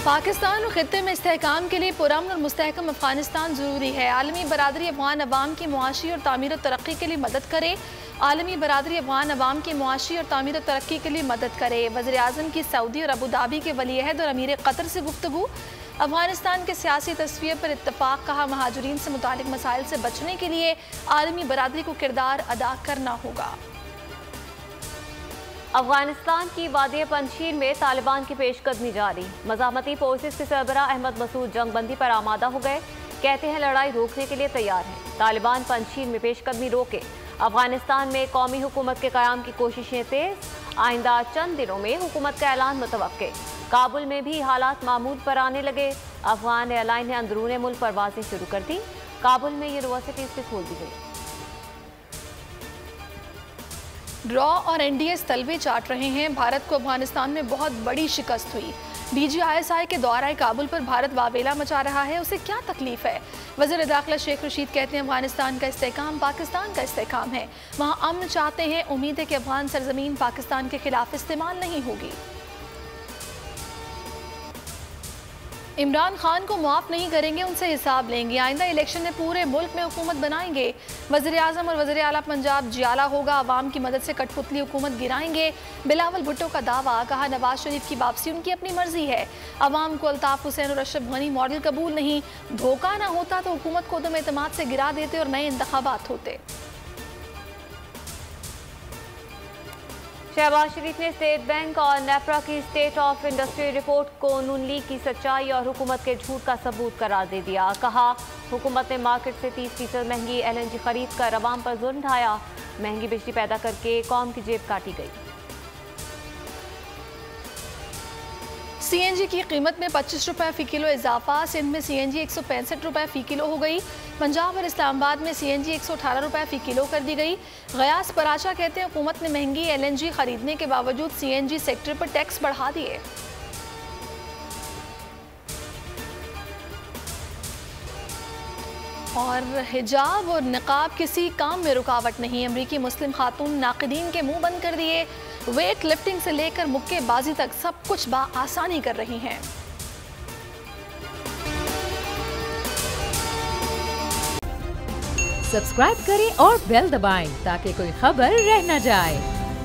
पाकिस्तान और खित्ते में इस्तेहकाम के लिए पुरअमन और मुस्तहकम अफगानिस्तान ज़रूरी है। आलमी बरादरी अफगान अवाम की मुआशी और तामीर और तरक्की के लिए मदद करे। आलमी बरादरी अफगान अवाम की मुआशी और तामीर और तरक्की के लिए मदद करे। वज़ीर आज़म की सऊदी और अबू धाबी के वली-ए-अहद और अमीर कतर से गुफ्तगू। अफगानिस्तान के सियासी तस्वीर पर इत्तफाक। कहा, महाजुरीन से मुतालिक मसाइल से बचने के लिए आलमी बरादरी को किरदार अदा करना होगा। अफगानिस्तान की वादी पंजशीर में तालिबान की पेशकदमी जारी। मज़ाहमती फोर्सेस के सरबराह अहमद मसूद जंगबंदी पर आमादा हो गए। कहते हैं लड़ाई रोकने के लिए तैयार हैं। तालिबान पंजशीर में पेशकदमी रोके। अफगानिस्तान में कौमी हुकूमत के क़याम की कोशिशें तेज। आइंदा चंद दिनों में हुकूमत का ऐलान मुतवक्के। काबुल में भी हालात मामूल पर आने लगे। अफगान एयरलाइन ने अंदरूनी मुल्क परवाजें शुरू कर दी। काबुल में यूनिवर्सिटीज भी खोल दी गई। ड्रॉ और एनडीएस तलवे चाट रहे हैं। भारत को अफगानिस्तान में बहुत बड़ी शिकस्त हुई। DGISI के दौराए काबुल पर भारत वावेला मचा रहा है। उसे क्या तकलीफ है? वज़ीर दाखिला शेख रशीद कहते हैं, अफगानिस्तान का इस्तेहकाम पाकिस्तान का इस्तेहकाम है। वहाँ अमन चाहते हैं। उम्मीद है कि अफगान सरजमीन पाकिस्तान के खिलाफ इस्तेमाल नहीं होगी। इमरान खान को माफ़ नहीं करेंगे, उनसे हिसाब लेंगे। आइंदा इलेक्शन में पूरे मुल्क में हुकूमत बनाएंगे। वज़ीर आज़म और वज़ीर आला पंजाब जियाला होगा। आवाम की मदद से कठपुतली हुकूमत गिराएंगे। बिलावल भुट्टो का दावा। कहा, नवाज शरीफ की वापसी उनकी अपनी मर्जी है। अवाम को अल्ताफ़ हुसैन और अशरफ गनी मॉडल कबूल नहीं। धोखा ना होता तो हुकूमत को उदम एतमाद से गिरा देते और नए इंतखाबात होते। शहबाज शरीफ ने स्टेट बैंक और नेपरा की स्टेट ऑफ इंडस्ट्री रिपोर्ट को नून लीग की सच्चाई और हुकूमत के झूठ का सबूत करार दे दिया। कहा, हुकूमत ने मार्केट से 30% महंगी LNG खरीद कर अवाम पर जुल्म ढाया। महंगी बिजली पैदा करके कौम की जेब काटी गई। CNG की कीमत में 25 रुपये फ़ी किलो इजाफा। सिंध में CNG 165 रुपये फ़ी किलो हो गई। पंजाब और इस्लामाबाद में CNG 118 रुपये फ़ी किलो कर दी गई। गयास पराचा कहते हैं, हुकूमत ने महंगी LNG खरीदने के बावजूद CNG सेक्टर पर टैक्स बढ़ा दिए। और हिजाब और निकाब किसी काम में रुकावट नहीं। अमरीकी मुस्लिम खातून नाक़िदीन के मुंह बंद कर दिए। वेट लिफ्टिंग से लेकर मुक्केबाजी तक सब कुछ आसानी कर रही हैं। सब्सक्राइब करें और बेल दबाएं ताकि कोई खबर रह न जाए।